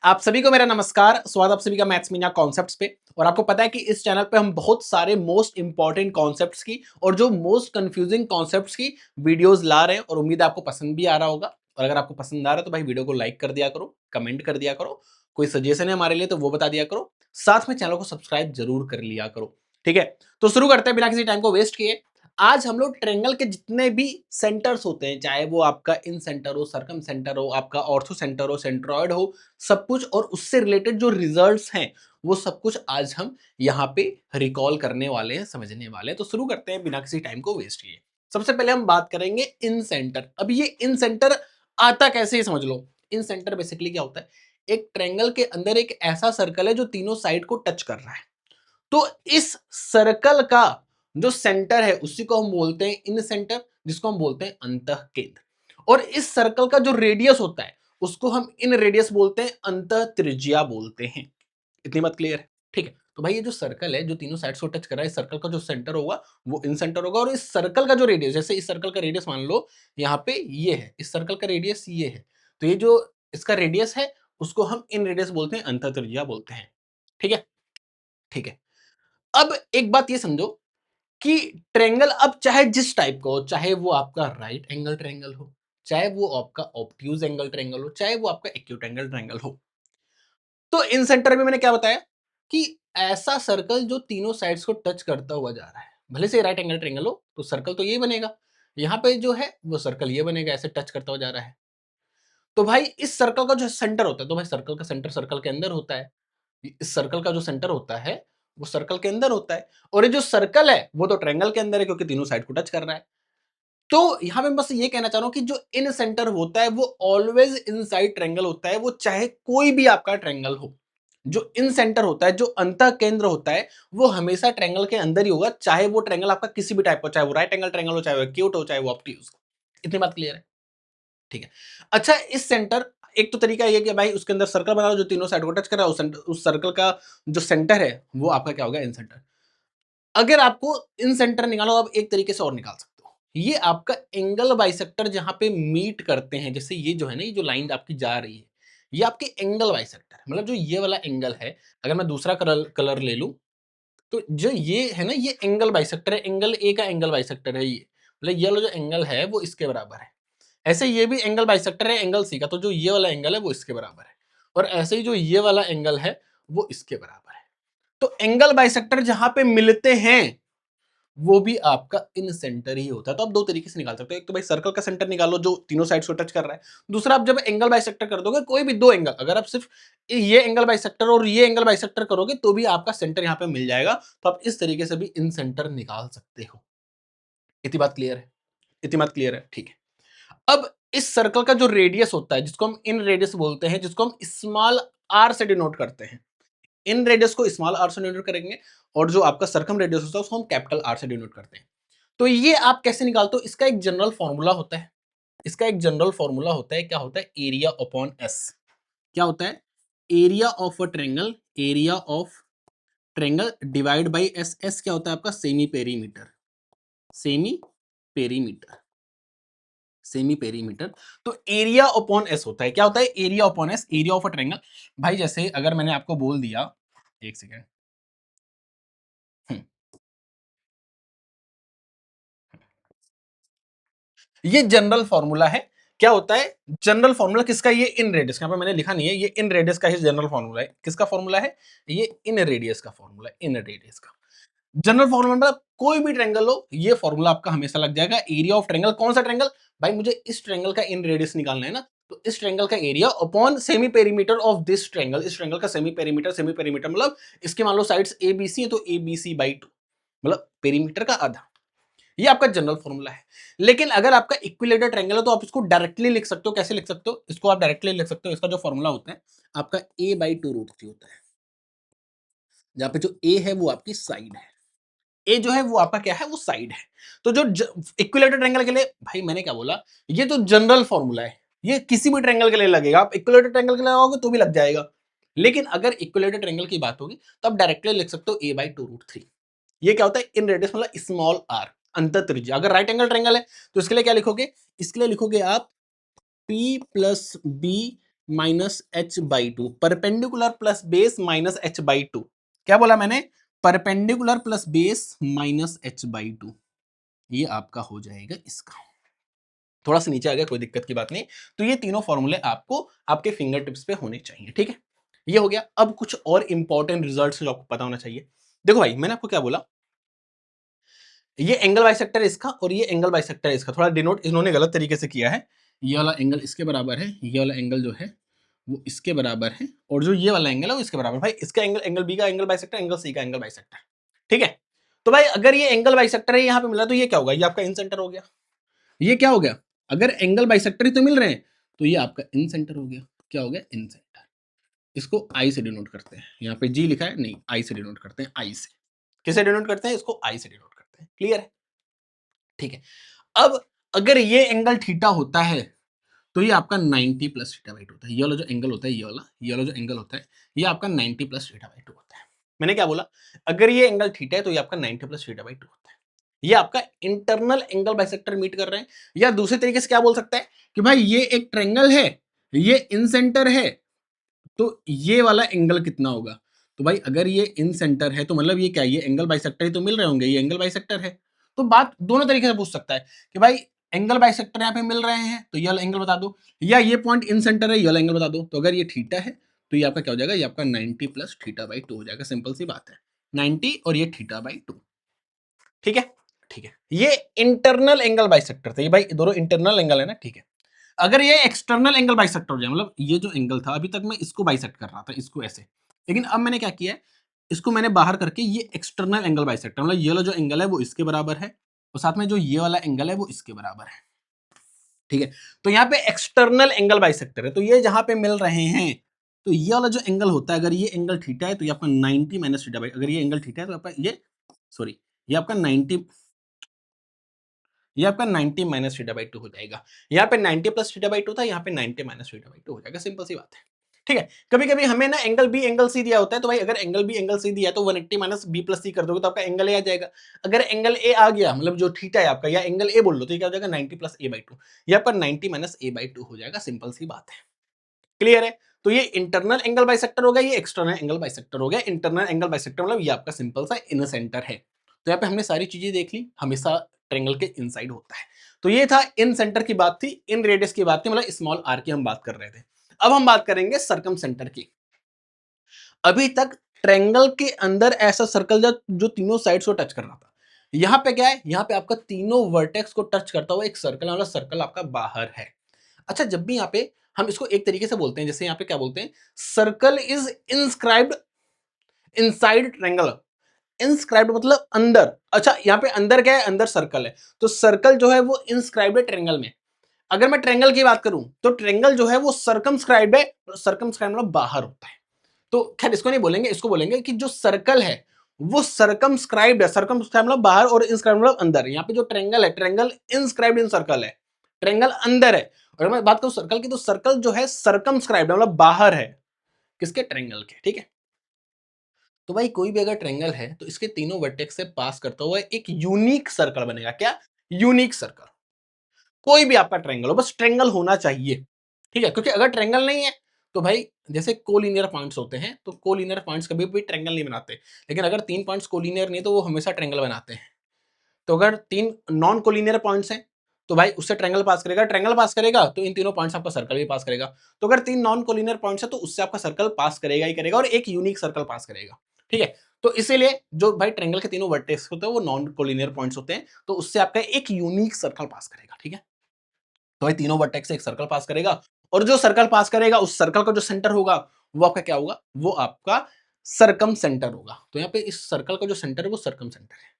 आप सभी को मेरा नमस्कार। स्वागत आप सभी का मैथ्स मीना कॉन्सेप्ट्स पे। और आपको पता है कि इस चैनल पे हम बहुत सारे मोस्ट इंपॉर्टेंट कॉन्सेप्ट्स की और जो मोस्ट कंफ्यूजिंग कॉन्सेप्ट्स की वीडियोस ला रहे हैं और उम्मीद है आपको पसंद भी आ रहा होगा। और अगर आपको पसंद आ रहा है तो भाई वीडियो को लाइक कर दिया करो, कमेंट कर दिया करो, कोई सजेशन है हमारे लिए तो वो बता दिया करो, साथ में चैनल को सब्सक्राइब जरूर कर लिया करो। ठीक है, तो शुरू करते हैं बिना किसी टाइम को वेस्ट किए। आज हम लोग ट्रायंगल के जितने भी सेंटर्स होते हैं, चाहे वो आपका इन सेंटर हो, सर्कम सेंटर हो, आपका ऑर्थो सेंटर हो, सेंट्रॉयड हो, सब कुछ और उससे रिलेटेड जो रिजल्ट्स हैं वो सब कुछ आज हम यहाँ पे रिकॉल करने वाले हैं, समझने वाले हैं। तो शुरू करते हैं बिना किसी टाइम को वेस्ट किए। सबसे पहले हम बात करेंगे इन सेंटर। अब ये इन सेंटर आता कैसे, समझ लो। इन सेंटर बेसिकली क्या होता है, एक ट्रायंगल के अंदर एक ऐसा सर्कल है जो तीनों साइड को टच कर रहा है। तो इस सर्कल का जो सेंटर है उसी को हम बोलते हैं इन सेंटर, जिसको हम बोलते हैं अंतः केंद्र। और इस सर्कल का जो रेडियस होता है उसको हम इन रेडियस बोलते हैं, अंतः त्रिज्या बोलते हैं। इतनी बात क्लियर है? ठीक है, तो भाई ये जो सर्कल है जो तीनों साइड्स को टच कर रहा है, इस सर्कल का जो सेंटर होगा वो इन सेंटर होगा। और इस सर्कल का जो रेडियस, जैसे इस सर्कल का रेडियस मान लो यहाँ पे ये है, इस सर्कल का रेडियस ये है, तो ये जो इसका रेडियस है उसको हम इन रेडियस बोलते हैं, अंतः त्रिज्या बोलते हैं। ठीक है, ठीक है। अब एक बात ये समझो कि ट्रायंगल अब चाहे जिस टाइप का हो, चाहे वो आपका राइट एंगल ट्रायंगल हो, चाहे वो आपका ऑब्ट्यूज एंगल ट्रायंगल हो, चाहे वो आपका एक्यूट एंगल ट्रायंगल हो, तो इन सेंटर में मैंने क्या बताया कि ऐसा सर्कल जो तीनों साइड्स को टच करता हुआ जा रहा है, भले से राइट एंगल ट्रायंगल हो तो सर्कल तो ये बनेगा, यहाँ पे जो है वो सर्कल ये बनेगा, ऐसे टच करता हुआ जा रहा है। तो भाई इस सर्कल का जो सेंटर होता है, तो भाई सर्कल का सेंटर सर्कल के अंदर होता है। इस सर्कल का जो सेंटर होता है वो सर्कल के अंदर होता है, और ये जो सर्कल है वो तो ट्रायंगल के अंदर है क्योंकि तीनों साइड को टच कर रहा है। तो यहां पे बस ये कहना चाह रहा हूं कि जो इन सेंटर होता है वो ऑलवेज इनसाइड ट्रायंगल होता है, वो चाहे कोई भी आपका ट्रायंगल हो। जो इन सेंटर होता है, जो अंतः केंद्र होता है, वो हमेशा ट्रायंगल के अंदर ही होगा, चाहे वो ट्रायंगल आपका किसी भी टाइप का, चाहे वो राइट एंगल ट्रायंगल हो, चाहे वो एक्यूट हो, चाहे वो ऑब्ट्यूज। इतनी बात क्लियर है? ठीक है। अच्छा, इस सेंटर, एक तो तरीका ये कि भाई उसके अंदर सर्कल बना लो जो तीनों साइड को टच कर रहा है, उस सर्कल का जो सेंटर है वो आपका क्या होगा, इन सेंटर। अगर आपको इन सेंटर निकालो, आप एक तरीके से और निकाल सकते हो, ये आपका एंगल बाइसेक्टर जहां पे मीट करते हैं, जैसे ये जो है ना, ये जो लाइन आपकी जा रही है, ये आपकी एंगल बाइसेक्टर है। मतलब जो ये वाला एंगल है, अगर मैं दूसरा कलर कलर ले लूं, तो जो ये है ना, ये एंगल बाइसेक्टर है, एंगल ए का एंगल बाइसेक्टर है ये। मतलब ये वाला जो एंगल है वो इसके बराबर है। ऐसे ये भी एंगल बाइसेक्टर है एंगल सी का, तो जो ये वाला एंगल है वो इसके बराबर है। और ऐसे ही जो ये वाला एंगल है वो इसके बराबर है। तो एंगल बाइसेक्टर जहां पे मिलते हैं वो भी आपका इन सेंटर ही होता है। तो आप दो तरीके से निकाल सकते हो, एक तो भाई सर्कल का सेंटर निकालो जो तीनों साइड्स को टच कर रहा है, दूसरा आप जब एंगल बाइसेक्टर कर दोगे, कोई भी दो एंगल, अगर आप सिर्फ ये एंगल बाइसेक्टर और ये एंगल बाइसेक्टर करोगे तो भी आपका सेंटर यहां पे मिल जाएगा। तो आप इस तरीके से भी इन सेंटर निकाल सकते हो। इतनी बात क्लियर है? इतनी बात क्लियर है? ठीक है। अब इस सर्कल का जो रेडियस होता है, जिसको हम इन रेडियस बोलते हैं, जिसको हम स्मॉल आर से डिनोट करते हैं, इन रेडियस को स्मॉल आर से डिनोट करेंगे, और जो आपका सर्कम रेडियस होता है उसको हम कैपिटल आर से डिनोट करते हैं। तो ये आप कैसे निकालते हो, इसका एक जनरल फॉर्मूला होता है। इसका एक जनरल फॉर्मूला होता है, क्या होता है, एरिया अपॉन एस। क्या होता है? Area of a triangle, area of triangle divide by S. S क्या होता है आपका, semi perimeter. Semi perimeter, semi perimeter. तो एरिया अपॉन एस होता है, क्या होता है, area upon S, area of a triangle. भाई जैसे अगर मैंने आपको बोल दिया, एक सेकेंड, ये जनरल फॉर्मूला है। क्या होता है जनरल फॉर्मूला किसका, ये इन रेडियस का, मैंने लिखा नहीं है, ये इन रेडियस का ही जनरल फॉर्मूला है। किसका फॉर्मूला है? ये इन रेडियस का फॉर्मूला है, इन रेडियस का जनरल फॉर्मूला। मतलब कोई भी ट्रायंगल हो, ये फॉर्मूला आपका हमेशा लग जाएगा। एरिया ऑफ ट्रायंगल, कौन सा ट्रायंगल, भाई मुझे इस ट्रायंगल का इन रेडियस निकालना है ना, तो इस ट्रायंगल का area upon semi perimeter of this triangle. इस ट्रायंगल का सेमी पेरीमीटर, सेमी पेरीमीटर मतलब इसके मान लो साइड्स ए बी सी है, तो ए बी सी बाई 2, मतलब पेरीमीटर का आधा। ये आपका जनरल फॉर्मूला है। लेकिन अगर आपका इक्विलेटरल ट्रायंगल है तो आप इसको डायरेक्टली लिख सकते हो। कैसे लिख सकते हो इसको, आप डायरेक्टली लिख सकते हो। इसका जो फॉर्मूला होता है आपका a बाई 2√3 होता है, जहां पे जो a है वो आपकी साइड है, ए जो है वो आपका क्या है, वो साइड है। तो जो इक्विलेटरल ट्रायंगल के लिए, भाई मैंने क्या बोला, ये तो जनरल फॉर्मूला है, ये किसी भी ट्रायंगल के लिए लगेगा। आप इक्विलेटरल ट्रायंगल के लिए लगाओगे तो भी लग जाएगा। लेकिन अगर इक्विलेटरल ट्रायंगल की बात होगी तो आप डायरेक्टली लिख सकते हो a/2√3। ये क्या होता है, इन रेडियस मतलब स्मॉल आर, अंतः त्रिज्या। अगर राइट एंगल ट्रायंगल है तो इसके लिए क्या लिखोगे, इसके लिए लिखोगे आप p plus B minus H by two, perpendicular plus base minus H by two. क्या बोला मैंने? Perpendicular plus base minus H by two, ये आपका हो जाएगा इसका। थोड़ा सा नीचे आ गया, कोई दिक्कत की बात नहीं। तो ये तीनों फॉर्मूले आपको आपके फिंगर टिप्स पे होने चाहिए, ठीक है। ये हो गया। अब कुछ और इंपॉर्टेंट रिजल्ट्स जो आपको पता होना चाहिए। देखो भाई, मैंने आपको क्या बोला, ये एंगल बाइसेक्टर है इसका और ये एंगल बाइसेक्टर है इसका, थोड़ा डिनोट इन्होंने गलत तरीके से किया है। ये वाला एंगल इसके बराबर है, ये वाला एंगल जो है वो इसके बराबर है, और जो ये वाला एंगल है वो इसके बराबर। भाई इसका एंगल, एंगल बी का एंगल बाइसेक्टर, एंगल सी का एंगल बाइसेक्टर, ठीक है। तो भाई अगर ये एंगल बाइसेक्टर है यहाँ पे मिला, तो ये क्या होगा? ये आपका इन सेंटर हो गया। ये क्या हो गया? अगर एंगल बाइसेक्टर ही तो मिल रहे हैं, तो ये आपका इन सेंटर हो गया। क्या हो गया? इन सेंटर। इसको आई से डिनोट करते हैं, यहाँ पे जी लिखा है नहीं, आई से डिनोट करते हैं, आई से। किसे डिनोट करते हैं? इसको आई से डिनोट करते हैं। क्लियर है? ठीक है। अब अगर ये एंगल थीटा होता है, तो ये आपका 90 प्लस थीटा बाई टू होता है। ये वाला जो एंगल होता है, ये वाला जो एंगल होता है, ये आपका 90 प्लस थीटा बाई टू होता है। मैंने क्या बोला? अगर ये एंगल थीटा है तो ये आपका 90 प्लस थीटा बाई टू होता है। ये आपका इंटरनल एंगल बाइसेक्टर मीट कर रहे हैं। या दूसरे तरीके से क्या बोल सकता है कि भाई ये एक ट्रायंगल है, ये इन सेंटर है, तो ये वाला एंगल कितना होगा? तो भाई अगर ये इन सेंटर है तो मतलब ये क्या, ये एंगल बाइसेक्टर ही तो मिल रहे होंगे, ये एंगल बाइसेक्टर है। तो बात दोनों तरीके से पूछ सकता है कि भाई एंगल बाइसेक्टर यहाँ पे मिल रहे हैं तो ये वाला एंगल बता दो, या ये पॉइंट इन सेंटर है, ये वाला एंगल बता दो। तो अगर ये थीटा है तो ये आपका क्या हो जाएगा? ये आपका 90 प्लस थीटा बाई टू हो जाएगा। सिंपल सी बात है, 90 और ये थीटा बाई टू, ठीक है। ठीक है, ये इंटरनल एंगल बाइसेक्टर थे। ये भाई दोनों इंटरनल एंगल है ना, ठीक है। अगर ये एक्सटर्नल एंगल बाइसेक्टर हो जाए, मतलब ये जो एंगल था अभी तक मैं इसको बाइसेक्ट कर रहा था, इसको ऐसे, लेकिन अब मैंने क्या किया है, इसको मैंने बाहर करके ये एक्सटर्नल एंगल बाइसेक्टर, मतलब ये वाला जो एंगल है वो इसके बराबर है, और साथ में जो ये वाला एंगल है वो इसके बराबर है, ठीक है। तो यहाँ पे एक्सटर्नल एंगल बाइसेक्टर है, तो ये जहां पे मिल रहे हैं, तो ये वाला जो एंगल होता है, अगर ये एंगल थीटा है तो ये आपका 90 माइनस थीटा बाई, अगर ये एंगल थीटा है तो आपका ये, सॉरी, ये आपका 90, ये आपका 90 माइनस थीटा बाई टू हो जाएगा। यहाँ पे 90 प्लस थीटा बाई टू था, यहाँ पे 90 माइनस थीटा बाई टू हो जाएगा। सिंपल सी बात है, ठीक है। कभी कभी हमें ना एंगल बी एंगल सी दिया होता है, तो भाई अगर एंगल बी एंगल सी दिया है तो 180 माइनस बी प्लस सी कर दोगे तो आपका एंगल ए आ जाएगा। अगर एंगल ए आ गया, मतलब जो थीटा है आपका, या एंगल ए बोल लो, तो ये क्या हो जाएगा? 90 प्लस ए बाई टू, ये आपका 90 माइनस ए बाई टू हो जाएगा। सिंपल सी बात है, क्लियर है। तो ये इंटरनल एंगल बाइसेक्टर हो गया, ये एक्सटर्नल एंगल बाइसेक्टर हो गया। इंटरनल एंगल बाइसेक्टर मतलब ये आपका सिंपल सा इन सेंटर है। तो यहाँ पे हमने सारी चीजें देख ली, हमेशा ट्रायंगल के इनसाइड होता है। तो ये था इन सेंटर की बात थी, इन रेडियस की बात थी, मतलब स्मॉल आर की हम बात कर रहे थे। अब हम बात करेंगे सर्कम सेंटर की। अभी तक ट्रायंगल के अंदर ऐसा सर्कल जो तीनों साइड्स को टच कर रहा था, यहाँ पे क्या है? यहाँ पे आपका तीनों वर्टेक्स को टच करता हुआ एक सर्कल, मतलब सर्कल आपका बाहर है। अच्छा, जब भी यहाँ पे हम इसको एक तरीके से बोलते हैं, जैसे यहाँ पे क्या बोलते हैं, circle is inscribed inside triangle. Inscribed मतलब अंदर। अच्छा, यहाँ पे अंदर क्या है? अंदर सर्कल है, तो सर्कल जो है वो इंस्क्राइब्ड है ट्रायंगल में। अगर मैं ट्रायंगल की बात करूं तो ट्रायंगल जो है वो सर्कमस्क्राइब्ड है, सर्कमस्क्राइब्ड मतलब बाहर होता है। तो खैर इसको नहीं बोलेंगे, इसको बोलेंगे कि जो सर्कल है वो सर्कमस्क्राइब्ड है। सर्कमस्क्राइब्ड मतलब बाहर, और इंस्क्राइब्ड मतलब अंदर। यहाँ पे जो ट्रायंगल है, ट्रायंगल इंस्क्राइब्ड इन सर्कल है, ट्रायंगल अंदर है। और मैं बात करूं सर्कल की, तो सर्कल जो है सर्कमस्क्राइब्ड मतलब बाहर है, किसके? ट्रायंगल के, ठीक है। तो भाई कोई भी अगर ट्रायंगल है तो इसके तीनों वर्टेक्स से पास करता हुआ एक यूनिक सर्कल बनेगा। क्या? Unique circle. कोई भी आपका ट्रायंगल हो, बस ट्रायंगल होना चाहिए, ठीक है। क्योंकि अगर ट्रायंगल नहीं है तो भाई जैसे कोलिनियर पॉइंट्स होते हैं, तो कोलिनियर पॉइंट्स कभी भी ट्रायंगल नहीं बनाते। लेकिन अगर तीन पॉइंट्स कोलिनियर नहीं तो वो हमेशा ट्रायंगल बनाते हैं। तो अगर तीन नॉन कोलिनियर पॉइंट्स हैं तो भाई उससे ट्रायंगल पास करेगा, ट्रायंगल पास करेगा तो इन तीनों पॉइंट्स आपका सर्कल भी पास करेगा। तो अगर तीन नॉन कोलिनियर पॉइंट्स है तो उससे आपका सर्कल पास करेगा ही करेगा, और एक यूनिक सर्कल पास करेगा, ठीक है। तो इसीलिए जो भाई ट्रायंगल के तीनों वर्टेक्स होते हैं वो नॉन कोलिनियर पॉइंट्स होते हैं, तो उससे आपका एक यूनिक सर्कल पास करेगा, ठीक है। तो भाई तीनों वर्टेक्स से एक सर्कल पास करेगा, और जो सर्कल पास करेगा उस सर्कल का जो सेंटर होगा वो आपका क्या होगा? वो आपका सर्कम सेंटर होगा। तो यहाँ पे इस सर्कल का जो सेंटर है वो सर्कम सेंटर है।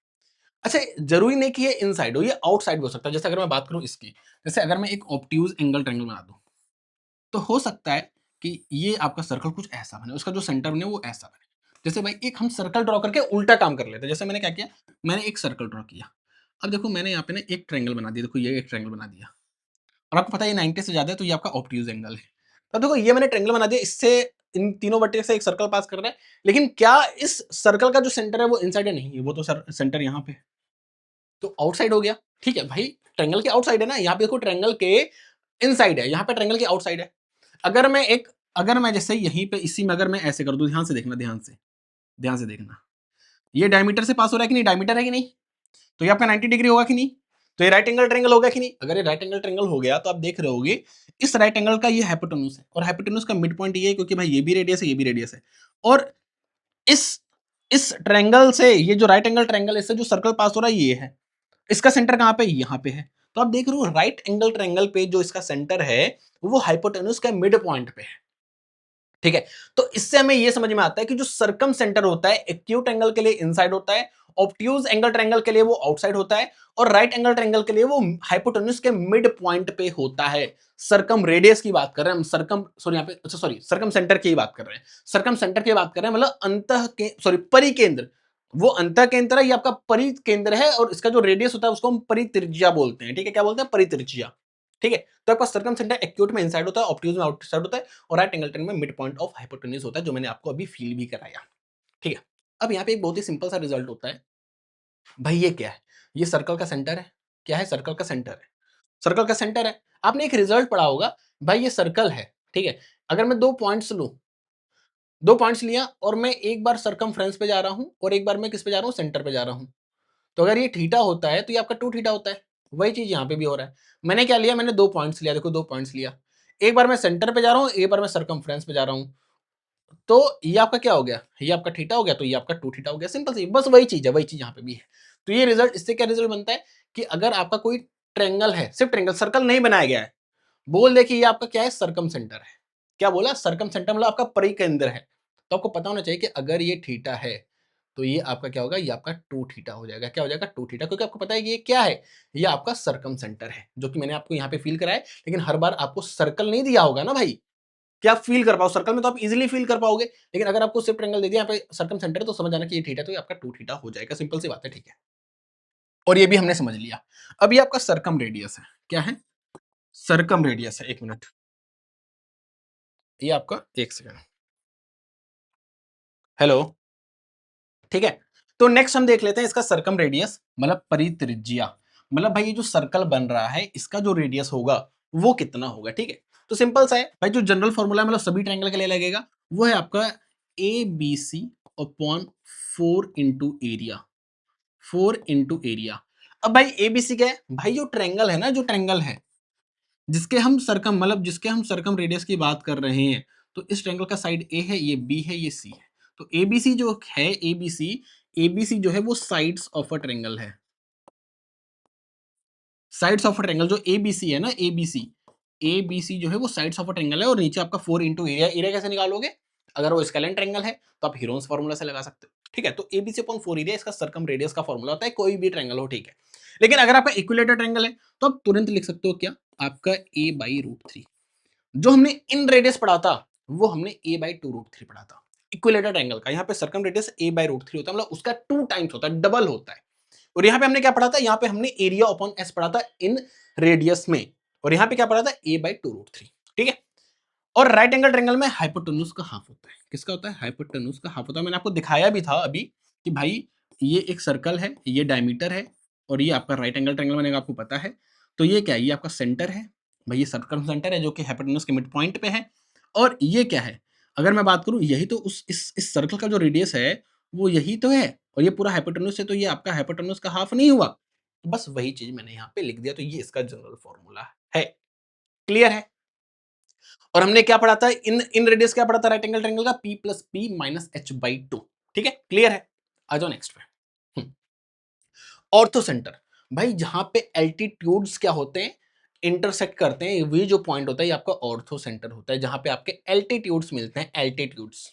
अच्छा, जरूरी नहीं कि ये इनसाइड हो, ये आउटसाइड भी हो सकता है। जैसे अगर मैं बात करूं इसकी, जैसे अगर मैं एक ऑब्ट्यूज एंगल ट्रायंगल बना दूं, तो हो सकता है कि ये आपका सर्कल कुछ ऐसा बने, उसका जो सेंटर बने वो ऐसा बने। जैसे भाई एक हम सर्कल ड्रॉ करके उल्टा काम कर लेते हैं। जैसे मैंने क्या किया, मैंने एक सर्कल ड्रॉ किया। अब देखो मैंने यहाँ पे ना एक ट्रायंगल बना दिया, देखो ये एक ट्रायंगल बना दिया, और आपको पता है ये 90 से ज्यादा है, तो ये आपका ऑब्ट्यूज एंगल है। तो देखो ये मैंने ट्रायंगल बना दिया, इससे इन तीनों वर्टेक्स से एक सर्कल पास कर रहा है, लेकिन क्या इस सर्कल का जो सेंटर है वो इनसाइड है? नहीं, वो तो सेंटर यहाँ पे, तो आउटसाइड हो गया, ठीक है। भाई ट्रायंगल के आउटसाइड है ना, यहाँ पे देखो ट्रायंगल के इनसाइड है, यहाँ पे ट्रायंगल के आउटसाइड है। अगर मैं जैसे यहीं पे इसी में अगर मैं ऐसे कर दूं, ध्यान से देखना, ध्यान से देखना, ये डायमीटर से पास हो रहा है कि नहीं, डायमीटर है कि नहीं, तो ये आपका 90 डिग्री होगा कि नहीं, तो ये राइट एंगल ट्रायंगल होगा कि नहीं, अगर ये राइट एंगल ट्रायंगल हो गया तो आप देख रहे होगे इस राइट एंगल का ये हाइपोटेन्यूज है, और हाइपोटेन्यूज का मिड पॉइंट ये है, क्योंकि भाई ये भी रेडियस है, ये भी रेडियस है, और इस इस ट्रायंगल से, ये जो राइट एंगल ट्रायंगल, इससे जो सर्कल पास हो रहा है ये है, इसका सेंटर कहां पे, यहां पे है, तो आप देख रहे हो राइट एंगल ट्रायंगल पे जो इसका सेंटर है वो हाइपोटेन्यूज का मिड पॉइंट पे है, ठीक है। तो इससे हमें यह समझ में आता है कि जो सर्कम सेंटर होता है एक्यूट एंगल के लिए इनसाइड होता है, ऑब्ट्यूज एंगल ट्रायंगल के लिए वो आउटसाइड होता है, और राइट एंगल ट्रायंगल के लिए वो हाइपोटेन्यूज के मिड पॉइंट पे होता है। सर्कम रेडियस की बात कर रहे हैं हम, सर्कम सॉरी यहाँ पे, अच्छा सॉरी, सर्कम सेंटर की बात कर रहे हैं, सर्कम सेंटर की बात कर रहे हैं, मतलब अंतः के सॉरी परिकेंद्र, वो अंतः केंद्र है, ये आपका परिकेंद्र है, और इसका जो रेडियस होता है उसको हम परित्रिज्या बोलते हैं, ठीक है, क्या बोलते हैं, परित्रिज्या, ठीक है। तो आपका सर्कम सेंटर एक्यूट में इनसाइड होता है, ऑब्ट्यूज में आउटसाइड होता है, और राइट एंगल ट्रायंगल में मिड पॉइंट ऑफ हाइपोटेन्यूज होता है, जो मैंने आपको अभी फील भी कराया, ठीक है। अब यहाँ पे एक बहुत ही सिंपल सा रिजल्ट होता है, भाई ये क्या है, ये सर्कल का सेंटर है, क्या है, सर्कल का सेंटर है, सर्कल का सेंटर है, आपने एक रिजल्ट पढ़ा होगा, भाई ये सर्कल है, ठीक है, अगर मैं 2 पॉइंट्स लूं, 2 पॉइंट्स लिया और मैं एक बार सरकमफ्रेंस पे जा रहा हूं और एक बार मैं किस पे जा रहा हूं, सेंटर पे जा रहा हूं, तो अगर ये थीटा होता है तो ये आपका 2 थीटा होता है, वही चीज यहाँ पे भी हो रहा है। मैंने क्या लिया, मैंने 2 पॉइंट्स लिया, देखो 2 पॉइंट्स लिया, एक बार मैं सेंटर पे जा रहा हूँ, एक बार मैं सरकमफ्रेंस पे जा रहा हूँ, तो ये आपका क्या हो गया, ये आपका थीटा हो गया, तो ये आपका 2 थीटा हो गया, सिंपल सी, बस वही चीज है, वही चीज यहाँ पे भी है। तो ये रिजल्ट, इससे क्या रिजल्ट बनता है कि अगर आपका कोई ट्रेंगल है, सिर्फ ट्रेंगल, सर्कल नहीं बनाया गया है, बोल दे कि ये आपका क्या है, सरकम सेंटर है, क्या बोला, सरकम सेंटर मतलब आपका परिकेंद्र है, तो आपको पता होना चाहिए कि अगर ये थीटा है तो ये आपका क्या होगा, ये आपका 2 थीटा हो जाएगा, क्या हो जाएगा, 2 थीटा, क्योंकि आपको पता है कि ये क्या है, ये आपका सरकम सेंटर है, जो कि मैंने आपको यहाँ पे फील कराया है, लेकिन हर बार आपको सर्कल नहीं दिया होगा ना भाई, कि आप फील कर पाओ, सर्कल में तो आप इजीली फील कर पाओगे, लेकिन अगर आपको सिर्फ ट्रायंगल दे दिया यहाँ पे सर्कम सेंटर, तो समझ आना कि ये थीटा, तो ये आपका 2 थीटा हो जाएगा, सिंपल सी बात है, ठीक है। और ये भी हमने समझ लिया। अब ये आपका सर्कम रेडियस है, क्या है, सर्कम रेडियस है, 1 मिनट, ये आपका 1 सेकंड, हेलो, ठीक है। तो नेक्स्ट हम देख लेते हैं इसका सर्कम रेडियस, मतलब परित्रिज्या, मतलब भाई ये जो सर्कल बन रहा है इसका जो रेडियस होगा वो कितना होगा, ठीक है। तो सिंपल सा है भाई, जो जनरल फॉर्मूला है मतलब सभी ट्रायंगल के लिए लगेगा, वो है आपका A B C upon 4 into area, 4 into area. अब भाई एबीसी क्या है, भाई जो ट्रायंगल है ना, जो ट्रायंगल है जिसके हम सरकम, मतलब जिसके हम सरकम रेडियस की बात कर रहे हैं, तो इस ट्रायंगल का साइड ए है, ये बी है, ये सी है, तो एबीसी जो है, एबीसी, एबीसी जो है वो साइड्स ऑफ अ ट्रायंगल है, साइड्स ऑफ अ ट्रायंगल, जो एबीसी है ना, एबीसी, एबीसी जो है वो साइड्स ऑफ अ ट्रायंगल है, और नीचे आपका 4 इंटू एरिया, एरिया कैसे निकालोगे, अगर वो स्केलेन ट्रायंगल है तो आप हीरोन्स फॉर्मूला से लगा सकते हो, ठीक है। तो एबीसी अपॉन 4 एरिया इसका सर्कम रेडियस का फॉर्मूला होता है, कोई भी ट्रायंगल हो, ठीक है। लेकिन अगर आपका इक्विलेटर ट्रायंगल है तो आप तुरंत लिख सकते हो, क्या, आपका a/√3, जो हमने इन रेडियस पढ़ा था वो हमने a/2√3 पढ़ा था, इक्विलेटर ट्रायंगल का, यहाँ पे सर्कम रेडियस a/√3 होता है, मतलब उसका 2 टाइम्स होता है, डबल होता है। और यहाँ पे हमने क्या पढ़ा था, यहाँ पे हमने एरिया अपॉन एस पढ़ा था इन रेडियस में, और यहाँ पे क्या पढ़ा था, a/2√3, ठीक है। और राइट एंगल ट्रायंगल में हाइपोटेन्यूज का हाफ होता है, किसका होता है, हाइपोटेन्यूज का हाफ होता है, मैंने आपको दिखाया भी था अभी कि भाई ये एक सर्कल है, ये डायमीटर है, और ये आपका राइट एंगल ट्रायंगल मैंने आपको पता है, तो ये क्या है, ये आपका सेंटर है, भाई ये सर्कल सेंटर है जो कि हाइपोटेन्यूज के मिड पॉइंट पे है, और ये क्या है, अगर मैं बात करूं यही तो उस इस सर्कल का जो रेडियस है वो यही तो है, और ये पूरा हाइपोटेन्यूज है, तो ये आपका हाइपोटेन्यूज का हाफ नहीं हुआ, तो बस वही चीज मैंने यहाँ पे लिख दिया, तो ये इसका जनरल फॉर्मूला है, क्लियर है। और हमने क्या पढ़ा था, इन इन रेडियस क्या पढ़ा था राइट एंगल ट्रायंगल का, p plus P minus h/2, ठीक है, क्लियर है। आ जाओ नेक्स्ट पे, ऑर्थो सेंटर, भाई जहां पे एल्टीट्यूड्स क्या होते हैं, इंटरसेक्ट करते हैं, वही जो पॉइंट होता है ये आपका ऑर्थो सेंटर होता है, जहां पे आपके एल्टीट्यूड्स मिलते हैं, एल्टीट्यूड्स।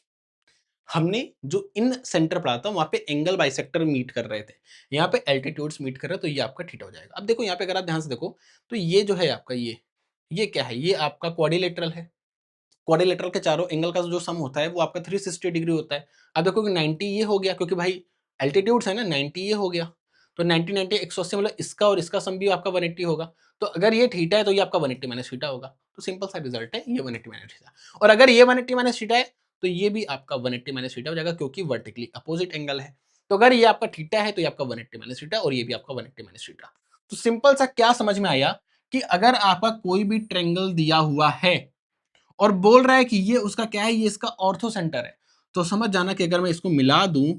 हमने जो इन सेंटर पढ़ा था वहां पे एंगल बाइसेक्टर मीट कर रहे थे, यहाँ पे एल्टीट्यूड्स मीट कर रहे हैं, तो ये आपका थीटा हो जाएगा। अब देखो यहाँ पे अगर आप ध्यान से देखो, तो ये जो है आपका ये क्या है, ये आपका क्वाड्रिलेटरल है, क्वाड्रिलेटरल के चारों एंगल का जो सम होता है वो आपका 360 डिग्री होता है। अब देखो कि 90 ये हो गया, क्योंकि भाई एल्टीट्यूड्स है ना, 90 ये हो गया, तो 90 90 180, मतलब इसका और इसका सम भी आपका 180 होगा, तो अगर ये थीटा है तो ये आपका 180 माइनस थीटा होगा, तो सिंपल सा रिजल्ट है, ये 180 माइनस थीटा, और अगर ये 180 माइनस थीटा है तो ये भी आपका 180 माइनस थीटा हो जाएगा, क्योंकि वर्टिकली अपोजिट एंगल है। तो अगर ये आपका थीटा है तो ये आपका 180 माइनस थीटा, और ये भी आपका 180 माइनस थीटा। तो सिंपल सा क्या समझ में आया कि अगर आपका कोई भी ट्रायंगल दिया हुआ है और बोल रहा है कि ये उसका क्या है, ये इसका ऑर्थो सेंटर है। तो समझ जाना कि अगर मैं इसको मिला दूं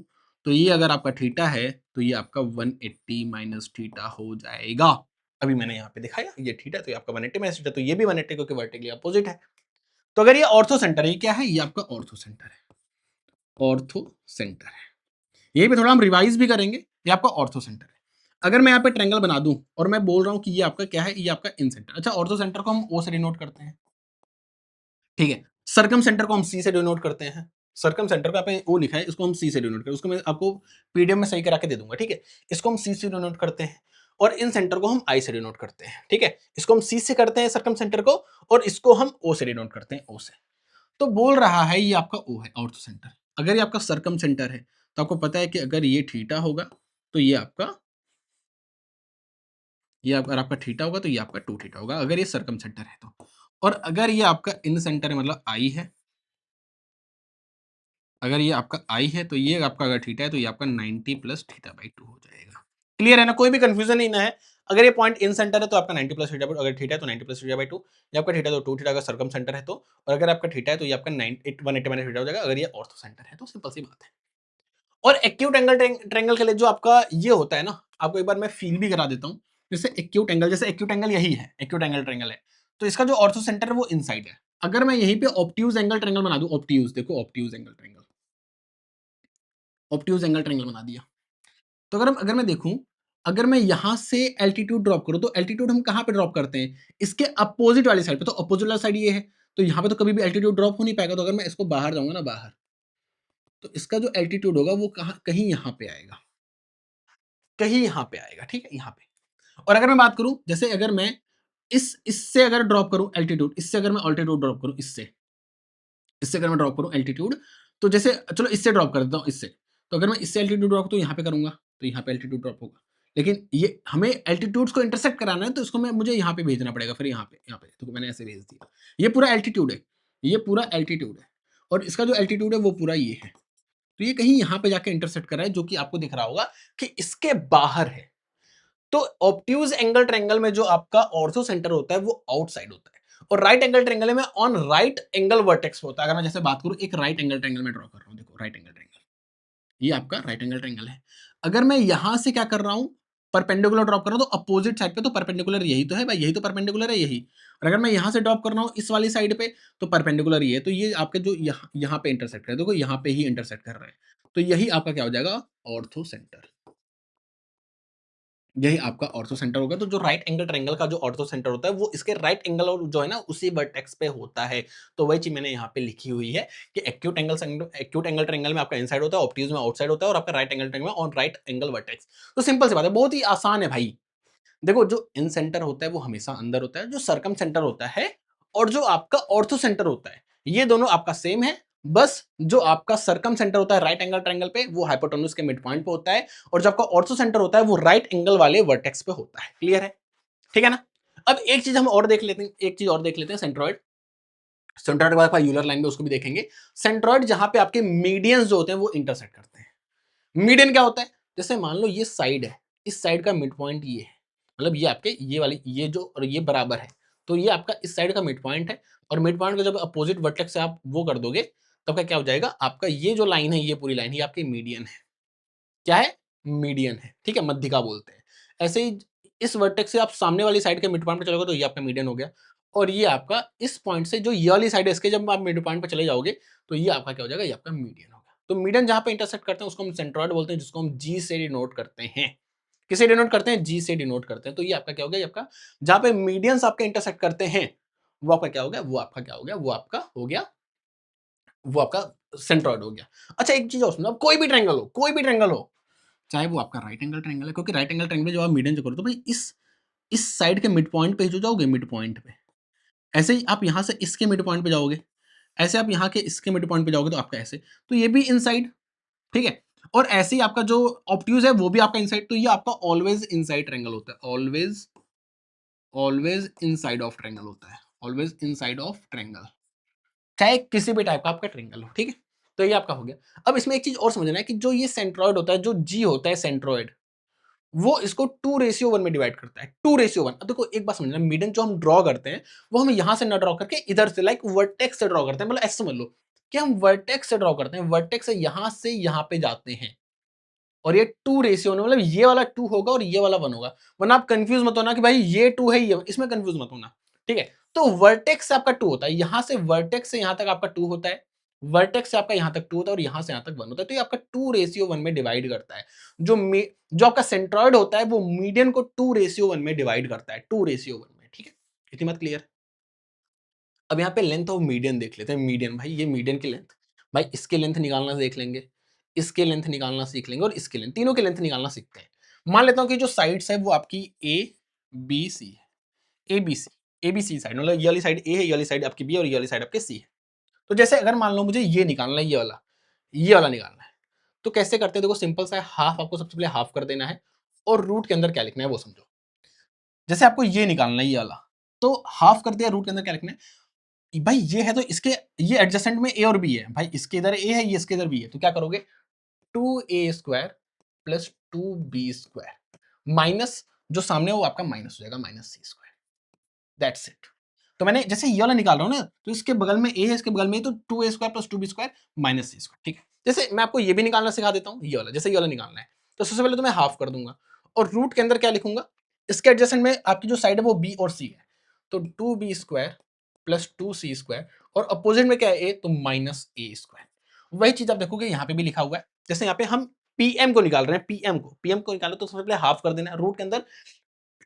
तो ये अगर आपका थीटा है तो ये आपका 180 माइनस थीटा हो जाएगा। अभी मैंने यहाँ पे दिखाया ये थीटा, तो ये आपका 180 माइनस थीटा, तो ये भी 180 क्योंकि वर्टिकली अपोजिट है। तो अगर ये ऑर्थो सेंटर है, ये क्या है, ये आपका ऑर्थो सेंटर है, ऑर्थो सेंटर है। ये भी थोड़ा हम रिवाइज भी करेंगे, ये आपका ऑर्थो सेंटर है। अगर मैं यहाँ पे ट्रायंगल बना दूं और मैं बोल रहा हूं कि ये आपका क्या है, ये आपका इन सेंटर। अच्छा, ऑर्थो सेंटर को हम ओ से डिनोट करते हैं, ठीक है। सर्कम सेंटर को हम सी से डिनोट करते हैं। सर्कम सेंटर का आपने ओ लिखा है, इसको हम सी से डिनोट करें, उसको मैं आपको पीडीएफ में सही करा के दे दूंगा, ठीक है। इसको हम सी से डिनोट करते हैं और इन सेंटर को हम आई से डिनोट करते हैं, ठीक है। इसको हम सी से करते हैं सर्कम सेंटर को, और इसको हम ओ से डिनोट करते हैं, ओ से। तो बोल रहा है ये आपका ओ है, ऑर्थो सेंटर। अगर ये आपका सर्कम सेंटर है तो आपको पता है कि अगर ये थीटा होगा तो ये आपका, ये अगर आपका थीटा होगा तो ये आपका 2 थीटा होगा, अगर ये सर्कम सेंटर है तो। और अगर ये आपका इन सेंटर है, मतलब आई है, अगर ये आपका आई है तो ये आपका अगर थीटा है तो ये आपका 90 प्लस थीटा बाई 2 हो जाएगा। क्लियर है ना, कोई भी कंफ्यूजन नहीं ना है। अगर ये पॉइंट इन सेंटर है तो आपका 90 प्लस थीटा, अगर थीटा है तो 90 प्लस थीटा बाई 2, ये आपका थीटा तो 2 थीटा, अगर सर्कम सेंटर है तो, और अगर आपका थीटा है तो ये आपका 180 माइनस थीटा हो जाएगा, अगर ये ऑर्थो सेंटर है तो। सिंपल सी बात है। और एक्यूट एंगल ट्रायंगल के लिए जो आपका ये होता है ना, आपको एक बार मैं फील भी करा देता हूँ। जैसे एक्यूट एंगल, जैसे एक्यूट एंगल यही है, एक्यूट एंगल ट्रायंगल है, तो इसका जो ऑर्थो सेंटर है वो इनसाइड है। अगर मैं यहीं पे ऑब्ट्यूज एंगल ट्रायंगल बना दूं, ऑब्ट्यूज, देखो obtuse angle triangle, obtuse angle triangle बना दिया, तो अगर मैं देखूं, अगर मैं यहां से एल्टीट्यूड ड्रॉप करूं तो एल्टीट्यूड हम कहां पे ड्रॉप करते हैं, इसके अपोजिट वाली साइड पे। तो अपोजिट वाली साइड ये है, तो यहां पे तो कभी भी एल्टीट्यूड ड्रॉप हो नहीं पाएगा। तो अगर मैं इसको बाहर जाऊंगा ना, बाहर, तो इसका जो एल्टीट्यूड होगा वो कहां, कहीं यहां पे आएगा, कहीं यहां पे आएगा, ठीक है, यहां पे। और अगर मैं बात करूं, जैसे अगर मैं इससे अगर ड्रॉप करूं एल्टीट्यूड, इससे अगर मैं ऑल्टीट्यूड ड्रॉप करूं, इससे इससे अगर मैं ड्रॉप करूं एल्टीट्यूड, तो जैसे चलो इससे ड्रॉप कर देता हूं, इससे। तो अगर मैं इससे एल्टीट्यूड ड्रॉप तो यहाँ पे करूंगा तो यहाँ पे एल्टीट्यूड ड्रॉप होगा। लेकिन ये हमें एल्टीट्यूड्स को इंटरसेक्ट कराना है, तो इसको मैं मुझे यहाँ पे भेजना पड़ेगा, फिर यहाँ पे तो मैंने ऐसे भेज दिया। ये पूरा एल्टीट्यूड है, ये पूरा एल्टीट्यूड है, और इसका जो एल्टीट्यूड है वो पूरा ये है। तो ये कहीं यहाँ पे जाके इंटरसेक्ट कर रहा है, जो कि आपको दिख रहा होगा कि इसके बाहर है। तो ऑब्ट्यूज एंगल ट्रायंगल में जो आपका ऑर्थो सेंटर होता है वो आउटसाइड होता है, और राइट एंगल ट्रायंगल में ऑन राइट एंगल वर्टेक्स होता है। अगर मैं जैसे बात करूं, एक राइट एंगल ट्रायंगल में ड्रॉ कर रहा हूं, देखो राइट एंगल ट्रायंगल, ये आपका राइट एंगल ट्रायंगल है। अगर मैं यहां से क्या कर रहा हूं, परपेंडिकुलर ड्रॉप कर रहा हूं, तो अपोजिट साइड पे तो परपेंडिकुलर यही तो है भाई, यही तो परपेंडिकुलर है, यही। और अगर मैं यहां से ड्रॉप कर रहा हूं इस वाली साइड पे, तो परपेंडिकुलर ये है, तो ये आपके जो यहाँ पे इंटरसेक्ट है, देखो यहाँ पे ही इंटरसेक्ट कर रहे हैं, तो यही आपका क्या हो जाएगा, ऑर्थो सेंटर। यही आपका ऑर्थो सेंटर होगा। तो जो राइट एंगल ट्रायंगल का जो ऑर्थो सेंटर होता है वो इसके राइट एंगल और जो है ना उसी वर्टेक्स पे होता है। तो वही चीज मैंने यहाँ पे लिखी हुई है कि एक्यूट एंगल ट्रायंगल में आपका इनसाइड होता है, ऑब्ट्यूज में आउटसाइड होता है, और आपका राइट एंगल ट्रायंगल में ऑन राइट एंगल वर्टेक्स। तो सिंपल सी बात है, बहुत ही आसान है भाई। देखो, जो इन सेंटर होता है वो हमेशा अंदर होता है, जो सर्कम सेंटर होता है और जो आपका ऑर्थो सेंटर होता है ये दोनों आपका सेम है। बस जो आपका सर्कम सेंटर होता है राइट एंगल ट्रायंगल पे वो हाइपोटेन्यूज के मिड पॉइंट पे होता है, और जो आपका ऑर्थो सेंटर होता है वो राइट एंगल वाले वर्टेक्स पे होता है। क्लियर है, ठीक है ना। अब एक चीज हम और देख लेते हैं, एक चीज और देख लेते हैं, सेंट्रॉइड। सेंट्रॉइड के बाद यूलर लाइन में उसको भी देखेंगे। सेंट्रॉइड जहां पे आपके मीडियंस जो होते हैं वो इंटरसेक्ट करते हैं। मीडियन क्या होता है, जैसे मान लो ये साइड है, इस साइड का मिड पॉइंट ये है, मतलब ये आपके ये वाली ये जो और ये बराबर है, तो ये आपका इस साइड का मिड पॉइंट है। और मिड पॉइंट को जब अपोजिट वर्टेक्स से आप वो कर दोगे, तब का क्या हो जाएगा, आपका ये जो लाइन है, ये पूरी लाइन, ये आपकी मीडियन है। क्या है, मीडियन है, ठीक है, मध्यिका बोलते हैं। ऐसे ही इस वर्टेक्स से आप सामने वाली साइड के मिड पॉइंट पे चलोगे तो ये आपका मीडियन हो गया। और ये आपका इस पॉइंट से जो ये वाली साइड है इसके जब आप मिड पॉइंट पे चले जाओगे तो ये आपका क्या हो जाएगा, ये आपका मीडियन होगा। तो मीडियन जहां पे इंटरसेक्ट करते हैं उसको हम सेंट्रॉइड बोलते हैं, जिसको हम जी से डिनोट करते हैं। किसे डिनोट करते हैं, जी से डिनोट करते हैं। तो ये आपका क्या हो गया, ये आपका जहां पे मीडियंस आपके इंटरसेक्ट करते हैं वो आपका क्या हो गया, वो आपका क्या हो गया, वो आपका हो गया, वो आपका सेंट्रॉइड हो गया। अच्छा, एक चीज और सुनो, अब कोई भी ट्रायंगल हो, कोई भी ट्रायंगल हो, चाहे वो आपका राइट एंगल ट्रायंगल है, क्योंकि राइट एंगल ट्रायंगल में जब आप मीडियन जो करो तो भाई इस साइड के मिड पॉइंट पे जो जाओगे, मिड पॉइंट पे, ऐसे ही आप यहां से इसके मिड पॉइंट पे जाओगे, ऐसे आप यहाँ के इसके मिड पॉइंट पे जाओगे तो आपका ऐसे, तो ये भी इनसाइड, ठीक है। और ऐसे ही आपका जो ऑब्ट्यूज है वो भी आपका इनसाइड, तो ये आपका ऑलवेज इनसाइड ट्रायंगल होता है, always always inside of triangle होता है, ऑलवेज इनसाइड ऑफ ट्रायंगल, चाहे किसी भी टाइप का आपका ट्रायंगल हो, ठीक है। तो ये आपका हो गया। अब इसमें एक चीज और समझना है कि जो ये सेंट्रॉइड होता है, जो जी होता है सेंट्रॉइड, वो इसको 2:1 में डिवाइड करता है, 2:1। अब देखो एक बात समझना, मीडियन जो हम ड्रॉ करते हैं वो हम यहां से ना ड्रॉ करके इधर से लाइक वर्टेक्स से ड्रॉ करते हैं, मतलब ऐसे समझ लो कि हम वर्टेक्स से ड्रॉ करते हैं, वर्टेक्स से यहां पे जाते हैं, और ये 2:1 मतलब ये वाला 2 होगा और ये वाला 1 होगा, वरना आप कंफ्यूज मत होना कि भाई ये 2 है ये, इसमें कंफ्यूज मत होना, ठीक है। तो वर्टेक्स से आपका 2 होता है, यहां से वर्टेक्स से यहां तक आपका 2 होता है, वर्टेक्स से आपका यहां तक 2 होता है और यहां से यहां तक 1 होता है, तो ये आपका 2:1 में डिवाइड करता है। जो आपका सेंट्रॉइड होता है वो मीडियन को 2:1 में डिवाइड करता है, 2:1 में, ठीक है। इतनी बात क्लियर। अब यहाँ पे लेंथ ऑफ मीडियन देख लेते हैं, मीडियन भाई ये मीडियन की लेंथ, भाई इसके लेंथ निकालना देख लेंगे, इसके लेंथ निकालना सीख लेंगे और इसके लेंथ, तीनों के लेंथ निकालना सीखते हैं। मान लेता हूँ कि जो साइड्स है वो आपकी ए बी सी है, ए बी सी साइड, मतलब ये वाली साइड ए है, ये वाली साइड आपकी बी और ये वाली साइड आपके सी है। तो जैसे अगर मान लो मुझे ये निकालना है, ये वाला निकालना है, तो कैसे करते हैं, देखो सिंपल सा है, हाफ आपको सबसे पहले हाफ कर देना है और रूट के अंदर क्या लिखना है वो समझो। जैसे आपको ये निकालना है ये वाला, तो हाफ कर दिया, रूट के अंदर क्या लिखना है, भाई ये है तो इसके, ये एडजेसेंट में ए और बी है, भाई इसके इधर ए है, ये इसके इधर बी है, तो क्या करोगे, 2a² प्लस 2b² माइनस जो सामने वो आपका माइनस हो जाएगा, -c²। That's it. तो मैंने जैसे ये वाला निकाल रहा हूँ ना, तो इसके बगल में ए है, इसके बगल में तो 2a² प्लस 2b² -c², ठीक है। जैसे मैं आपको ये भी निकालना सिखा देता हूँ, ये वाला, जैसे ये वाला निकालना है, तो सबसे पहले तो मैं हाफ कर दूंगा और रूट के अंदर क्या लिखूंगा, इसके एडजेसेंट में आपकी जो साइड है वो बी और सी है, तो 2b² प्लस 2c² और अपोजिट में क्या है ए, तो -a²। वही चीज आप देखोगे यहाँ पे भी लिखा हुआ है, जैसे यहाँ पे हम पीएम को निकाल रहे हैं, पीएम को निकालो तो सबसे पहले हाफ कर देना है, रूट के अंदर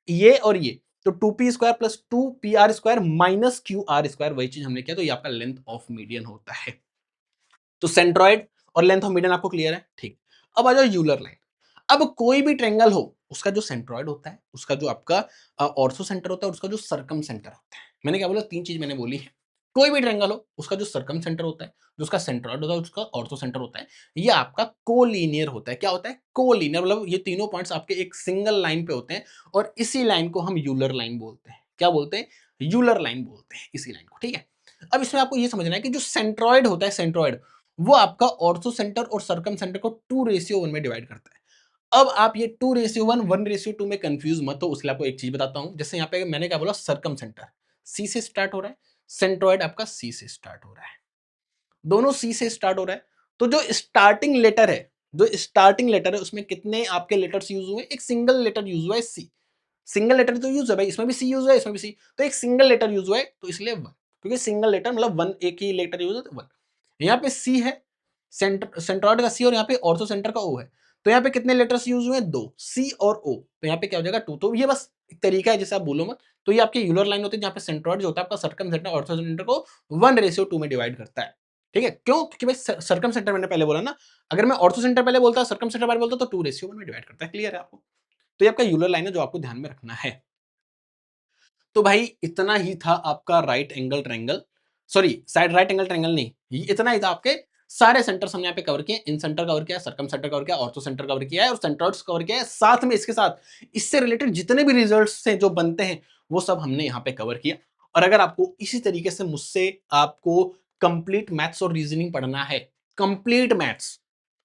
ये और ये, तो 2p² plus 2pr² minus qr², वही चीज हमने किया, तो ये आपका लेंथ ऑफ मीडियन होता है। तो सेंट्रॉइड और लेंथ ऑफ मीडियन आपको क्लियर है, ठीक। अब आ जाओ यूलर लाइन। अब कोई भी ट्रायंगल हो, उसका जो सेंट्रॉइड होता है, उसका जो आपका ऑर्थो सेंटर होता है और उसका जो सर्कम सेंटर होता है, मैंने क्या बोला, तीन चीज मैंने बोली है। कोई भी ट्रायंगल हो, उसका जो सर्कम सेंटर होता है, जो उसका सेंट्रॉइड होता है, उसका ऑर्थो सेंटर होता है, ये आपका कोलिनियर होता है। क्या होता है, कोलिनियर, मतलब ये तीनों पॉइंट्स आपके एक सिंगल लाइन पे होते हैं और इसी लाइन को हम यूलर लाइन बोलते हैं। क्या बोलते हैं, यूलर लाइन बोलते हैं इसी लाइन को, ठीक है। अब इसमें आपको ये समझना है कि जो सेंट्रॉइड होता है, सेंट्रॉइड वो आपका ऑर्थो सेंटर और सर्कम सेंटर को 2:1 में डिवाइड करता है। अब आप ये 2:1, 1:2 में कंफ्यूज मत हो, उसके लिए आपको एक चीज बताता हूं। जैसे यहाँ पे मैंने क्या बोला, सर्कम सेंटर सी से स्टार्ट हो रहा है, सेंट्रॉइड आपका सी से स्टार्ट हो रहा है, दोनों सी से स्टार्ट हो रहा है। तो जो स्टार्टिंग लेटर है, उसमें कितने आपके लेटर्स यूज हुए, एक सिंगल लेटर यूज हुआ है, सी। सिंगल लेटर तो यूज है भाई, इसमें भी सी यूज हुआ है, इसमें भी सी, तो एक सिंगल लेटर यूज हुआ है, तो इसलिए 1, क्योंकि सिंगल लेटर मतलब 1, एक ही लेटर यूज है तो 1। यहाँ पे सी है, सेंट्रॉइड का सी और यहाँ पे ऑर्थो सेंटर का ओ है, तो यहाँ पे कितने लेटर्स यूज हुए, 2, सी और ओ, तो यहाँ पे क्या हो जाएगा 2। तो ये बस एक तरीका है, जैसे आप बोलो मत। तो ये आपकी यूलर लाइन होती है, जहाँ पे सेंट्रॉइड जो होता है आपका सर्कम सेंटर ऑर्थो सेंटर को 1:2 में डिवाइड करता है, ठीक है। क्यों, क्योंकि भाई सर्कम सेंटर मैंने पहले बोला ना, अगर मैं ऑर्थो सेंटर पहले बोलता, सर्कम सेंटर पहले बोलता, तो 2:1 में डिवाइड करता है। क्लियर है आपको। तो ये आपका यूलर लाइन है जो आपको ध्यान में रखना है। तो भाई इतना ही था आपका right angle triangle, sorry side right angle triangle नहीं, इतना ही था। आपके सारे सेंटर्स हमने यहाँ पे कवर किए, इन सेंटर कवर किया, सर्कम सेंटर कवर किया, ऑर्थो सेंटर कवर किया है और सेंट्रॉइड्स कवर किया है। साथ में इसके साथ इससे रिलेटेड जितने भी रिजल्ट्स से जो बनते हैं वो सब हमने यहाँ पे कवर किया। और अगर आपको इसी तरीके से मुझसे आपको कंप्लीट मैथ्स और रीजनिंग पढ़ना है, कंप्लीट मैथ्स,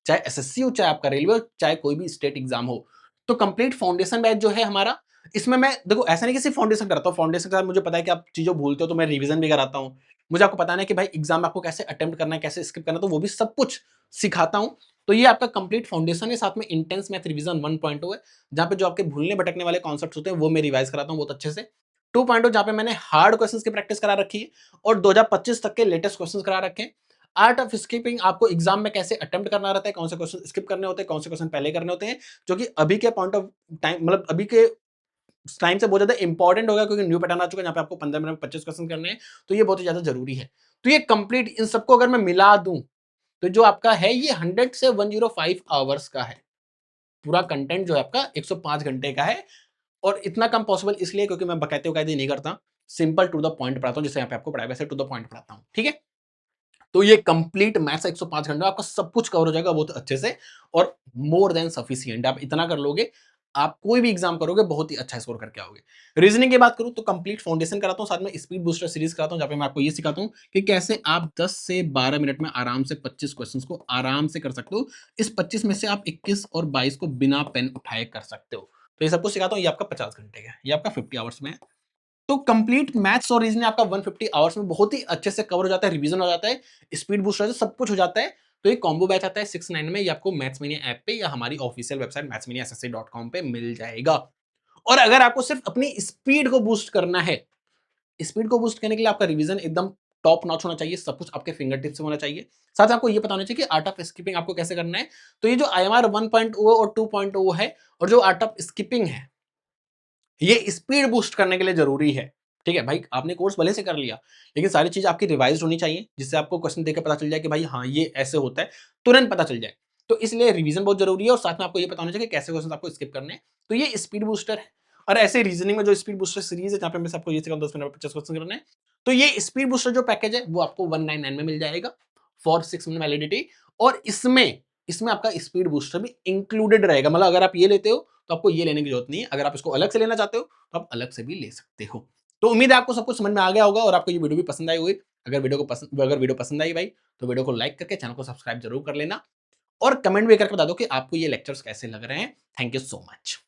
चाहे एसएससी हो, चाहे आपका रेलवे हो, चाहे कोई भी स्टेट एग्जाम हो, तो कंप्लीट फाउंडेशन बैच जो है हमारा, इसमें मैं देखो ऐसा नहीं कि सिर्फ फाउंडेशन कराता हूँ, फाउंडेशन के साथ मुझे पता है कि आप चीजों भूलते हो तो मैं रिवीजन भी कराता हूँ। मुझे आपको बताना है कि भाई एग्जाम में आपको कैसे अटेम्प्ट करना है, कैसे स्किप करना है, तो वो भी सब कुछ सिखाता हूँ। तो ये आपका कंप्लीट फाउंडेशन है, साथ में इंटेंस मैथ रिवीजन 1.0 है, जहाँ पे जो आपके भूलने भटकने वाले कॉन्सेप्ट होते हैं वो मैं रिवाइज कराता हूँ बहुत अच्छे से। 2.0 जहाँ पे मैंने हार्ड क्वेश्चन की प्रैक्टिस करा रखी है और 2025 तक के लेटेस्ट क्वेश्चन करा रखे हैं। आर्ट ऑफ स्किपिंग आपको एग्जाम में कैसे अटेम्प्ट करना रहता है, कौन से क्वेश्चन स्किप करने होते हैं, कौन से क्वेश्चन पहले करने होते हैं, जो कि अभी के पॉइंट ऑफ टाइम, मतलब अभी के टाइम से बहुत ज्यादा इंपॉर्टेंट होगा, क्योंकि न्यू पैटर्न आ चुका है जहाँ पे आपको 15 मिनट में 25 क्वेश्चन करने हैं, तो ये बहुत ही ज्यादा जरूरी है। तो ये कंप्लीट इन सबको अगर मैं मिला दूं, तो जो आपका है ये 100 से 105 आवर्स का है, पूरा कंटेंट जो है आपका 105 घंटे का है। और इतना कम पॉसिबल इसलिए क्योंकि मैं बकायदे उकायदे नहीं करता, सिंपल टू द पॉइंट पढ़ाता हूँ, जैसे यहाँ पे आपको पढ़ाया वैसे टू द पॉइंट पढ़ाता हूँ, ठीक है। तो ये कंप्लीट मैथ्स 105 घंटे में आपका सब कुछ कवर हो जाएगा बहुत अच्छे से, और मोर देन सफिशिएंट। आप इतना कर लोगे, आप कोई भी एग्जाम करोगे बहुत ही अच्छा स्कोर करके आओगे। रीजनिंग की बात करूं तो कंप्लीट फाउंडेशन कराता हूं, साथ में स्पीड बूस्टर सीरीज कराता हूं, जहां पे मैं आपको ये सिखाता हूं कि कैसे आप 10 से 12 मिनट में आराम से 25 क्वेश्चंस को आराम से कर सकते हो। इस 25 में से आप 21 और 22 को बिना पेन उठाए कर सकते हो। तो ये सब कुछ सिखाता हूं, ये आपका 50 घंटे का है, ये आपका 50 आवर्स में है। तो कंप्लीट मैथ्स और रीजनिंग आपका 150 आवर्स में बहुत ही अच्छे से कवर हो जाता है, रिवीजन हो जाता है, स्पीड बूस्ट हो जाता है, सब कुछ हो जाता है। तो ये कॉम्बो बैच आता है 69 में, ये आपको मैथ्समेनिया ऐप पे या हमारी ऑफिशियल वेबसाइट mathsmaniassessay.com पे मिल जाएगा। और अगर आपको सिर्फ अपनी स्पीड को बूस्ट करना है, स्पीड को बूस्ट करने के लिए आपका रिवीजन एकदम टॉप नॉच होना चाहिए, सब कुछ आपके फिंगर टिप्स से होना चाहिए। साथ में आपको ये पता होना चाहिए कि आर्ट ऑफ स्किपिंग आपको कैसे करना है। तो ये जो IMR 1.0 और 2.0 है, और जो आर्ट ऑफ स्किपिंग है, ये स्पीड बूस्ट करने के लिए जरूरी है। ठीक है भाई, आपने कोर्स भले से कर लिया, लेकिन सारी चीज आपकी रिवाइज होनी चाहिए, जिससे आपको क्वेश्चन देकर पता चल जाए कि भाई हाँ ये ऐसे होता है, तुरंत पता चल जाए। तो इसलिए रिवीजन बहुत जरूरी है, और साथ में आपको ये पता होना चाहिए कि कैसे क्वेश्चन आपको स्किप करने हैं। तो ये स्पीड बूस्टर है। और ऐसे रीजनिंग में जो स्पीड बूस्टर सीरीज है, जहाँ पे मैं आपको ये सिखाऊं 10 मिनट में 50 क्वेश्चन करने हैं, तो ये स्पीड बूस्टर जो पैकेज है वो आपको 199 में मिल जाएगा फॉर 6 मंथ वैलिडिटी। और इसमें इसमें आपका स्पीड बूस्टर भी इंक्लूडेड रहेगा। मतलब अगर आप ये लेते हो तो आपको ये लेने की जरूरत नहीं है, अगर आप इसको अलग से लेना चाहते हो तो आप अलग से भी ले सकते हो। तो उम्मीद है आपको सब कुछ समझ में आ गया होगा, और आपको ये वीडियो भी पसंद आई होगी। अगर वीडियो पसंद आई भाई, तो वीडियो को लाइक करके चैनल को सब्सक्राइब जरूर कर लेना, और कमेंट भी करके बता दो कि आपको ये लेक्चर्स कैसे लग रहे हैं। Thank you so much.